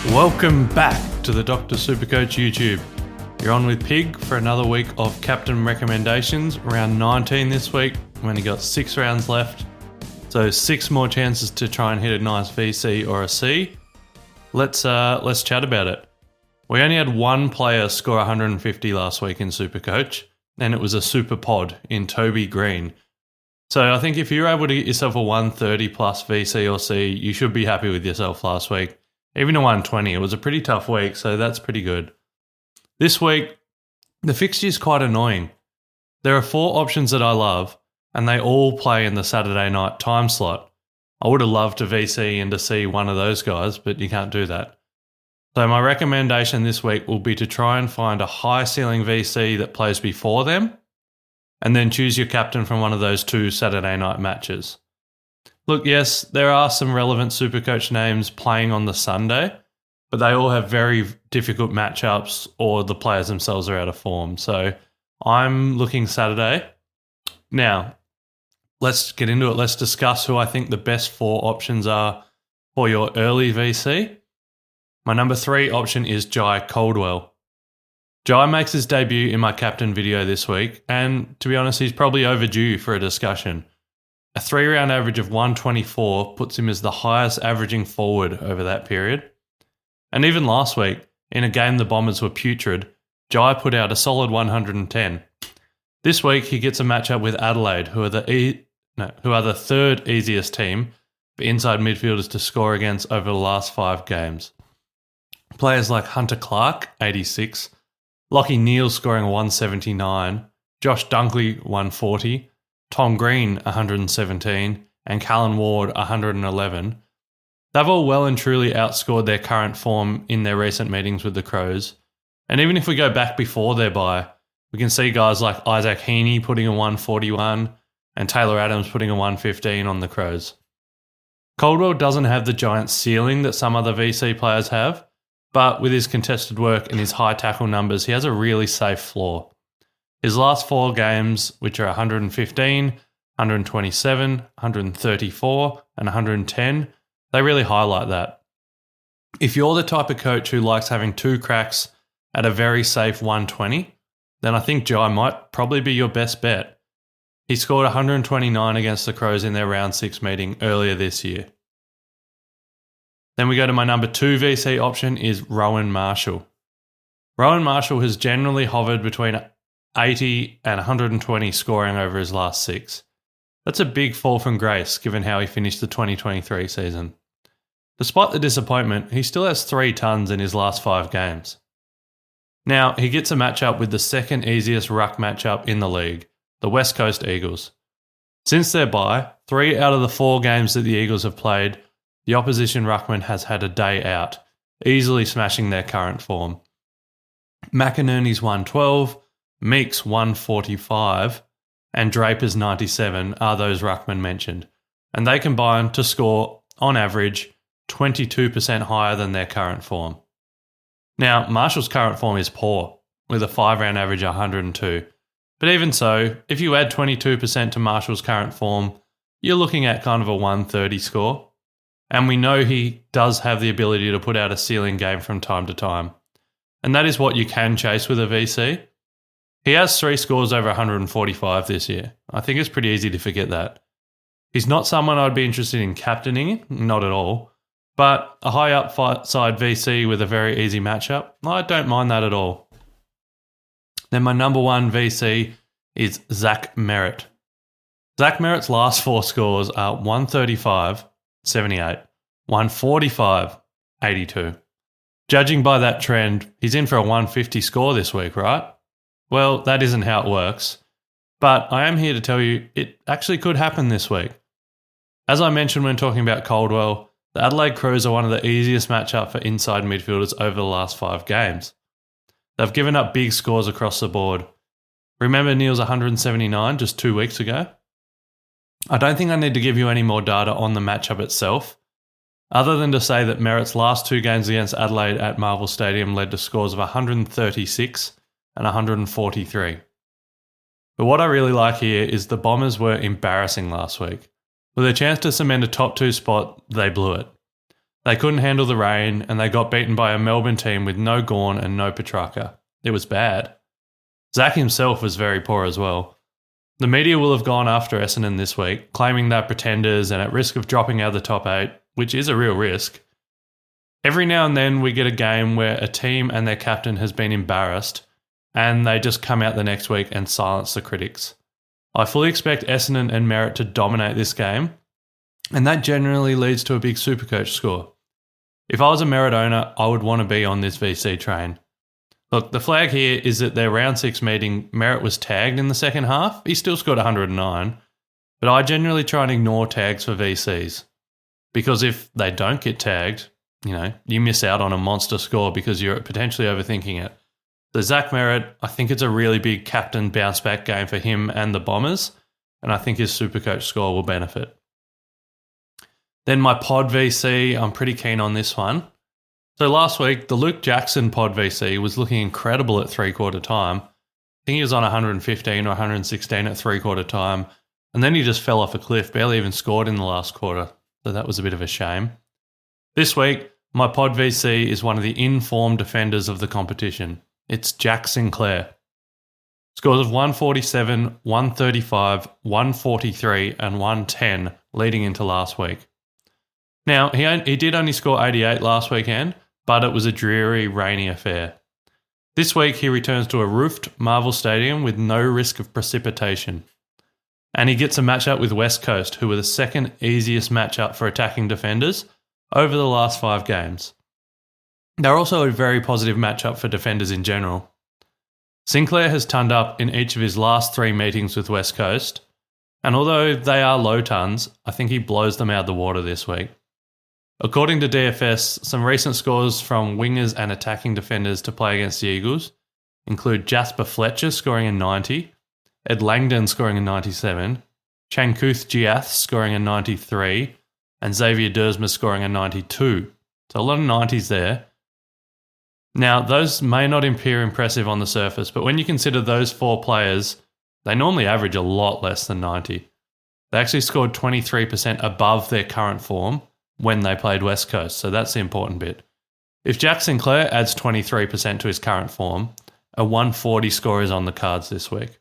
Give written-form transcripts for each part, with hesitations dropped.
Welcome back to the Dr. Supercoach YouTube. You're on with Pig for another week of captain recommendations. Round 19 this week. We've only got 6 rounds left, so 6 more chances to try and hit a nice VC or a C. Let's chat about it. We only had one player score 150 last week in Supercoach, and it was a super pod in Toby Green. So I think if you're able to get yourself a 130 plus VC or C, you should be happy with yourself last week. Even a 120, it was a pretty tough week, so that's pretty good. This week, the fixture is quite annoying. There are 4 options that I love, and they all play in the Saturday night time slot. I would have loved to VC and to see one of those guys, but you can't do that. So my recommendation this week will be to try and find a high ceiling VC that plays before them, and then choose your captain from one of those 2 Saturday night matches. Look, yes, there are some relevant Supercoach names playing on the Sunday, but they all have very difficult matchups or the players themselves are out of form. So I'm looking Saturday. Now, let's get into it. Let's discuss who I think the best 4 options are for your early VC. My number 3 option is Jai Caldwell. Jai makes his debut in my captain video this week, and to be honest, he's probably overdue for a discussion. A 3-round average of 124 puts him as the highest averaging forward over that period. And even last week, in a game the Bombers were putrid, Jai put out a solid 110. This week, he gets a matchup with Adelaide, who are the 3rd easiest team for inside midfielders to score against over the last 5 games. Players like Hunter Clark, 86, Lachie Neale scoring 179, Josh Dunkley, 140, Tom Green, 117, and Callan Ward, 111. They've all well and truly outscored their current form in their recent meetings with the Crows. And even if we go back before their bye, we can see guys like Isaac Heaney putting a 141 and Taylor Adams putting a 115 on the Crows. Caldwell doesn't have the giant ceiling that some other VC players have, but with his contested work and his high tackle numbers, he has a really safe floor. His last 4 games, which are 115, 127, 134, and 110, they really highlight that. If you're the type of coach who likes having 2 cracks at a very safe 120, then I think Jai might probably be your best bet. He scored 129 against the Crows in their round 6 meeting earlier this year. Then we go to my number 2 VC option is Rowan Marshall. Rowan Marshall has generally hovered between 80 and 120 scoring over his last 6. That's a big fall from grace given how he finished the 2023 season. Despite the disappointment, he still has 3 tons in his last 5 games. Now, he gets a matchup with the 2nd easiest ruck matchup in the league, the West Coast Eagles. Since their bye, 3 out of the 4 games that the Eagles have played, the opposition ruckman has had a day out, easily smashing their current form. McInerney's 112, Meeks 145, and Draper's 97 are those ruckmen mentioned, and they combine to score, on average, 22% higher than their current form. Now, Marshall's current form is poor, with a 5-round average of 102, but even so, if you add 22% to Marshall's current form, you're looking at kind of a 130 score, and we know he does have the ability to put out a ceiling game from time to time, and that is what you can chase with a VC. He has 3 scores over 145 this year. I think it's pretty easy to forget that. He's not someone I'd be interested in captaining, not at all, but a high upside VC with a very easy matchup, I don't mind that at all. Then my number 1 VC is Zach Merritt. Zach Merritt's last 4 scores are 135, 78, 145, 82. Judging by that trend, he's in for a 150 score this week, right? Well, that isn't how it works, but I am here to tell you it actually could happen this week. As I mentioned when talking about Caldwell, the Adelaide Crows are one of the easiest matchup for inside midfielders over the last 5 games. They've given up big scores across the board. Remember Neale's 179 just 2 weeks ago? I don't think I need to give you any more data on the matchup itself, other than to say that Merritt's last 2 games against Adelaide at Marvel Stadium led to scores of 136 and 143. But what I really like here is the Bombers were embarrassing last week. With a chance to cement a top 2 spot, they blew it. They couldn't handle the rain and they got beaten by a Melbourne team with no Gawn and no Petrarca. It was bad. Zack himself was very poor as well. The media will have gone after Essendon this week, claiming they're pretenders and at risk of dropping out of the top 8, which is a real risk. Every now and then we get a game where a team and their captain has been embarrassed and they just come out the next week and silence the critics. I fully expect Essendon and Merritt to dominate this game, and that generally leads to a big Supercoach score. If I was a Merritt owner, I would want to be on this VC train. Look, the flag here is that their round 6 meeting, Merritt was tagged in the second half. He still scored 109, but I generally try and ignore tags for VCs because if they don't get tagged, you miss out on a monster score because you're potentially overthinking it. So Zack Merritt, I think it's a really big captain bounce back game for him and the Bombers, and I think his Supercoach score will benefit. Then my pod VC, I'm pretty keen on this one. So last week, the Luke Jackson pod VC was looking incredible at three-quarter time. I think he was on 115 or 116 at three-quarter time, and then he just fell off a cliff, barely even scored in the last quarter. So that was a bit of a shame. This week, my pod VC is one of the in-form defenders of the competition. It's Jack Sinclair. Scores of 147, 135, 143 and 110 leading into last week. Now, he did only score 88 last weekend, but it was a dreary, rainy affair. This week, he returns to a roofed Marvel Stadium with no risk of precipitation. And he gets a matchup with West Coast, who were the second easiest matchup for attacking defenders over the last 5 games. They're also a very positive matchup for defenders in general. Sinclair has turned up in each of his last 3 meetings with West Coast, and although they are low tons, I think he blows them out of the water this week. According to DFS, some recent scores from wingers and attacking defenders to play against the Eagles include Jasper Fletcher scoring a 90, Ed Langdon scoring a 97, Chankuth Giath scoring a 93, and Xavier Dersma scoring a 92. So a lot of 90s there. Now, those may not appear impressive on the surface, but when you consider those 4 players, they normally average a lot less than 90. They actually scored 23% above their current form when they played West Coast, so that's the important bit. If Jack Sinclair adds 23% to his current form, a 140 score is on the cards this week.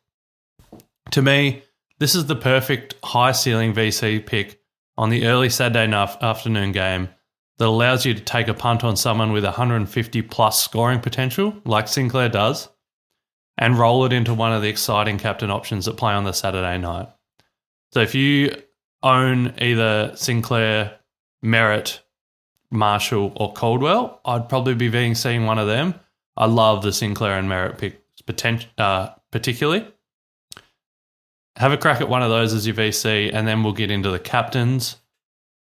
To me, this is the perfect high-ceiling VC pick on the early Saturday afternoon game that allows you to take a punt on someone with 150-plus scoring potential, like Sinclair does, and roll it into one of the exciting captain options that play on the Saturday night. So if you own either Sinclair, Merritt, Marshall or Caldwell, I'd probably be seeing one of them. I love the Sinclair and Merritt picks particularly. Have a crack at one of those as your VC, and then we'll get into the captains.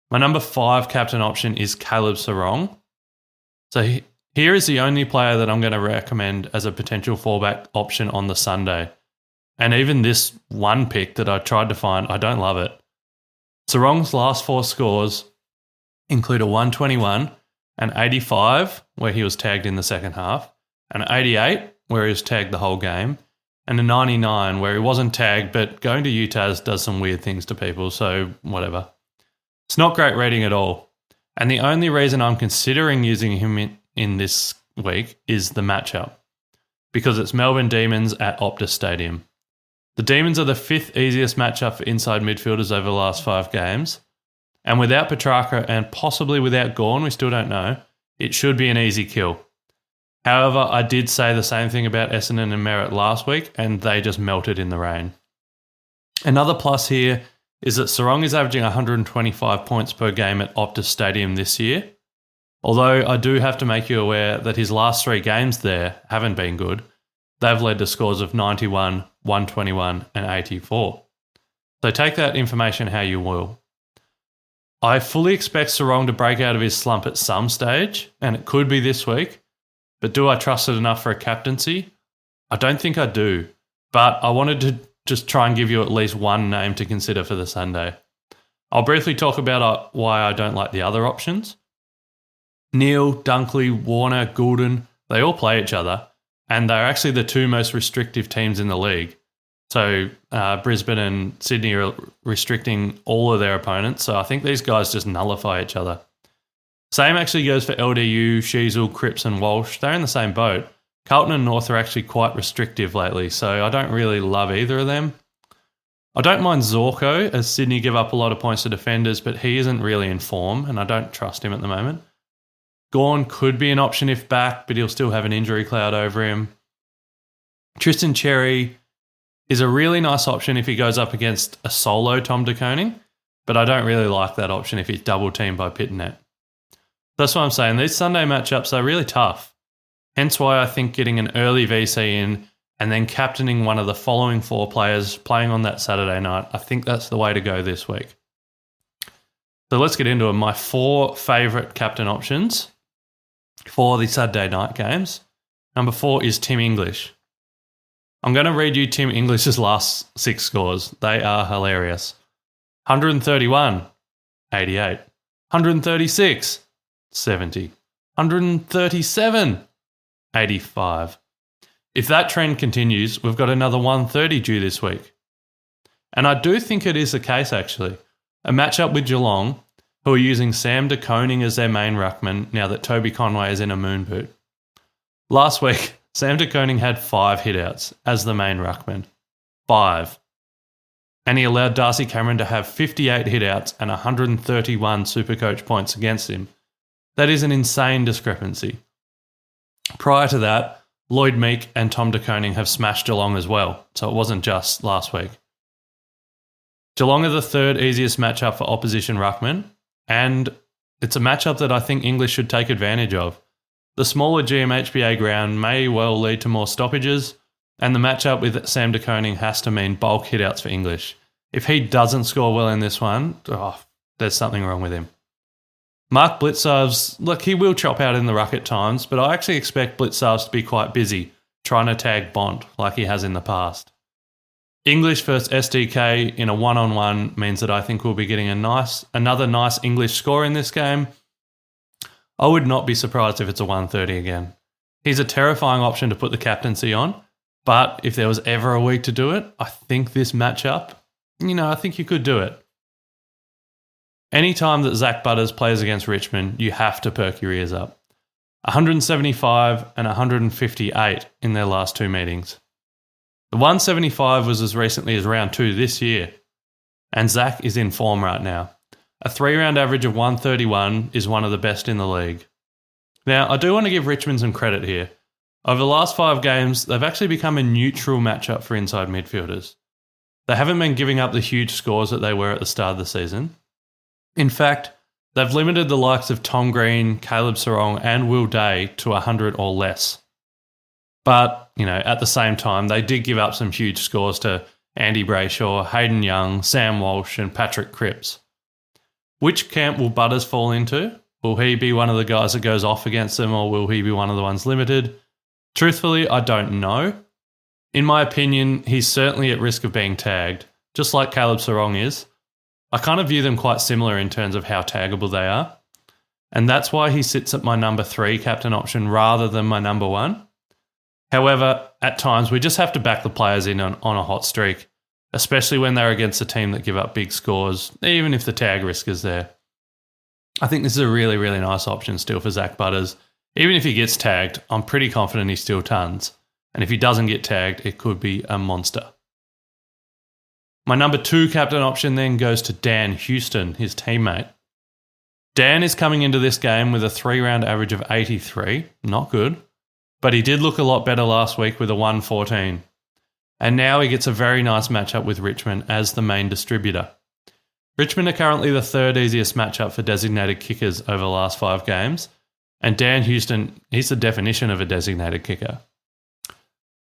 My number 5 captain option is Caleb Sarong. So here is the only player that I'm going to recommend as a potential fallback option on the Sunday. And even this one pick that I tried to find, I don't love it. Sarong's last 4 scores include a 121, an 85, where he was tagged in the second half, an 88, where he was tagged the whole game, and a 99, where he wasn't tagged, but going to UTAS does some weird things to people, so whatever. It's not great rating at all. And the only reason I'm considering using him in this week is the matchup, because it's Melbourne Demons at Optus Stadium. The Demons are the 5th easiest matchup for inside midfielders over the last 5 games. And without Petrarca and possibly without Gawn, we still don't know, it should be an easy kill. However, I did say the same thing about Essendon and Merritt last week, and they just melted in the rain. Another plus here is that Sarong is averaging 125 points per game at Optus Stadium this year. Although I do have to make you aware that his last 3 games there haven't been good. They've led to scores of 91, 121 and 84. So take that information how you will. I fully expect Sarong to break out of his slump at some stage, and it could be this week. But do I trust it enough for a captaincy? I don't think I do. But I wanted to just try and give you at least one name to consider for the Sunday. I'll briefly talk about why I don't like the other options. Neil, Dunkley, Warner, Goulden, they all play each other, and they're actually the 2 most restrictive teams in the league. So Brisbane and Sydney are restricting all of their opponents, so I think these guys just nullify each other. Same actually goes for LDU, Sheasel, Cripps and Walsh. They're in the same boat. Carlton and North are actually quite restrictive lately, so I don't really love either of them. I don't mind Zorko, as Sydney give up a lot of points to defenders, but he isn't really in form, and I don't trust him at the moment. Gawn could be an option if back, but he'll still have an injury cloud over him. Tristan Cherry is a really nice option if he goes up against a solo Tom De Koning, but I don't really like that option if he's double teamed by Pittonet. That's what I'm saying. These Sunday matchups are really tough. Hence why I think getting an early VC in and then captaining one of the following 4 players playing on that Saturday night, I think that's the way to go this week. So let's get into it. My 4 favourite captain options for the Saturday night games. Number 4 is Tim English. I'm going to read you Tim English's last 6 scores. They are hilarious. 131, 88. 136, 70. 137, 85. If that trend continues, we've got another 130 due this week. And I do think it is the case, actually. A matchup with Geelong, who are using Sam De Koning as their main ruckman now that Toby Conway is in a moon boot. Last week, Sam De Koning had 5 hitouts as the main ruckman. 5. And he allowed Darcy Cameron to have 58 hitouts and 131 SuperCoach points against him. That is an insane discrepancy. Prior to that, Lloyd Meek and Tom De Koning have smashed Geelong as well, so it wasn't just last week. Geelong are the 3rd easiest matchup for opposition ruckman, and it's a matchup that I think English should take advantage of. The smaller GMHBA ground may well lead to more stoppages, and the matchup with Sam De Koning has to mean bulk hitouts for English. If he doesn't score well in this one, there's something wrong with him. Mark Blitzarves, look, he will chop out in the ruck at times, but I actually expect Blitzarves to be quite busy trying to tag Bond like he has in the past. English versus SDK in a one-on-one means that I think we'll be getting another nice English score in this game. I would not be surprised if it's a 130 again. He's a terrifying option to put the captaincy on, but if there was ever a week to do it, I think this matchup, I think you could do it. Anytime that Zack Butters plays against Richmond, you have to perk your ears up. 175 and 158 in their last 2 meetings. The 175 was as recently as round 2 this year, and Zack is in form right now. A 3-round average of 131 is one of the best in the league. Now, I do want to give Richmond some credit here. Over the last 5 games, they've actually become a neutral matchup for inside midfielders. They haven't been giving up the huge scores that they were at the start of the season. In fact, they've limited the likes of Tom Green, Caleb Sarong and Will Day to 100 or less. But, at the same time, they did give up some huge scores to Andy Brayshaw, Hayden Young, Sam Walsh and Patrick Cripps. Which camp will Butters fall into? Will he be one of the guys that goes off against them, or will he be one of the ones limited? Truthfully, I don't know. In my opinion, he's certainly at risk of being tagged, just like Caleb Sarong is. I kind of view them quite similar in terms of how taggable they are. And that's why he sits at my number 3 captain option rather than my number 1. However, at times we just have to back the players in on a hot streak, especially when they're against a team that give up big scores, even if the tag risk is there. I think this is a really, really nice option still for Zack Butters. Even if he gets tagged, I'm pretty confident he still tons. And if he doesn't get tagged, it could be a monster. My number 2 captain option then goes to Dan Houston, his teammate. Dan is coming into this game with a 3-round average of 83, not good, but he did look a lot better last week with a 114. And now he gets a very nice matchup with Richmond as the main distributor. Richmond are currently the 3rd easiest matchup for designated kickers over the last 5 games, and Dan Houston, he's the definition of a designated kicker.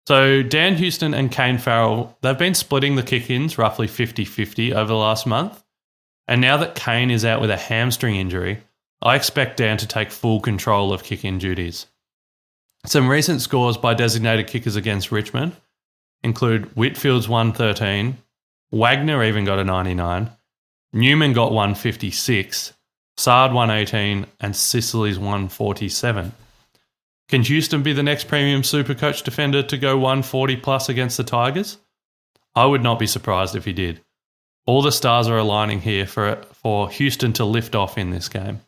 So Dan Houston and Kane Farrell, they've been splitting the kick-ins roughly 50-50 over the last month. And now that Kane is out with a hamstring injury, I expect Dan to take full control of kick-in duties. Some recent scores by designated kickers against Richmond include Whitfield's 113, Wagner even got a 99, Newman got 156, Sard 118 and Sicily's 147. Can Houston be the next premium SuperCoach defender to go 140 plus against the Tigers? I would not be surprised if he did. All the stars are aligning here for Houston to lift off in this game.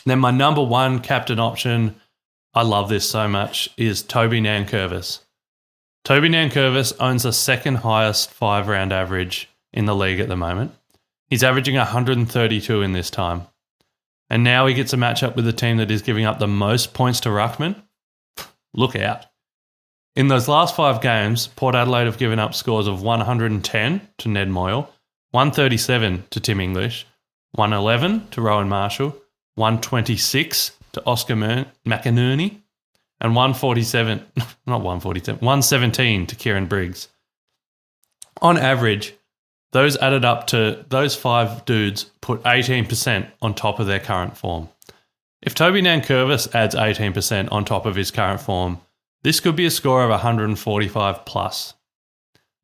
Then my number one captain option, I love this so much, is Toby Nankervis. Toby Nankervis owns the second highest 5-round average in the league at the moment. He's averaging 132 in this time. And now he gets a matchup with a team that is giving up the most points to ruckman. Look out. In those last 5 games, Port Adelaide have given up scores of 110 to Ned Moyle, 137 to Tim English, 111 to Rowan Marshall, 126 to Oscar McInerney, and 117 to Kieran Briggs. On average, those added up to those 5 dudes put 18% on top of their current form. If Toby Nankervis adds 18% on top of his current form, this could be a score of 145 plus.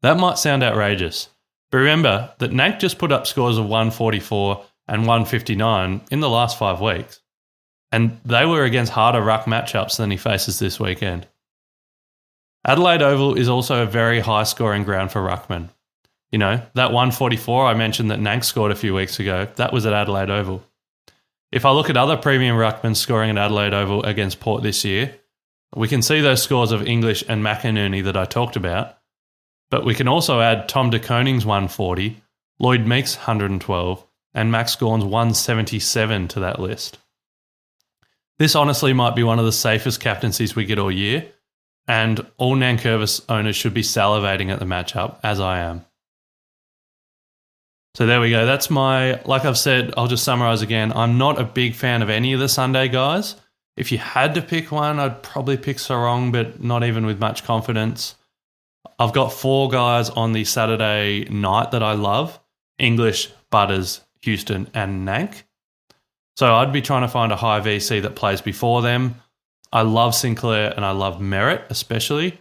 That might sound outrageous, but remember that Nank just put up scores of 144 and 159 in the last 5 weeks, and they were against harder ruck matchups than he faces this weekend. Adelaide Oval is also a very high-scoring ground for ruckmen. You know, that 144 I mentioned that Nank scored a few weeks ago, that was at Adelaide Oval. If I look at other premium ruckmen scoring at Adelaide Oval against Port this year, we can see those scores of English and McInerney that I talked about, but we can also add Tom de Koning's 140, Lloyd Meeks' 112, and Max Gawn's 177 to that list. This honestly might be one of the safest captaincies we get all year, and all Nankervis owners should be salivating at the matchup, as I am. So there we go. That's like I've said, I'll just summarise again. I'm not a big fan of any of the Sunday guys. If you had to pick one, I'd probably pick Sarong, but not even with much confidence. I've got 4 guys on the Saturday night that I love: English, Butters, Houston, and Nank. So I'd be trying to find a high VC that plays before them. I love Sinclair and I love Merritt especially.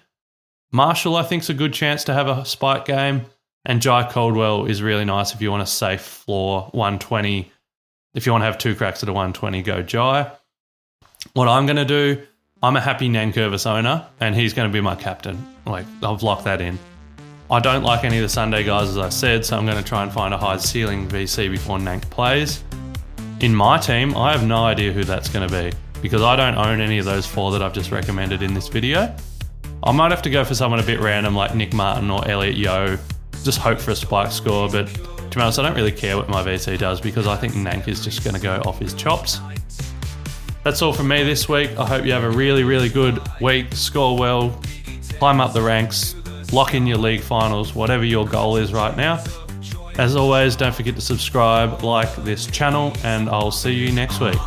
Marshall, I think, is a good chance to have a spike game. And Jai Caldwell is really nice if you want a safe floor 120. If you want to have 2 cracks at a 120, go Jai. What I'm going to do, I'm a happy Nankervis owner and he's going to be my captain. I've locked that in. I don't like any of the Sunday guys, as I said, so I'm going to try and find a high ceiling VC before Nank plays. In my team, I have no idea who that's going to be because I don't own any of those 4 that I've just recommended in this video. I might have to go for someone a bit random like Nick Martin or Elliot Yeo, just hope for a spike score, but to be honest, I don't really care what my VC does because I think Nank is just going to go off his chops. That's all from me this week. I hope you have a really, really good week, score well, climb up the ranks, lock in your league finals, whatever your goal is right now. As always, don't forget to subscribe, like this channel, and I'll see you next week.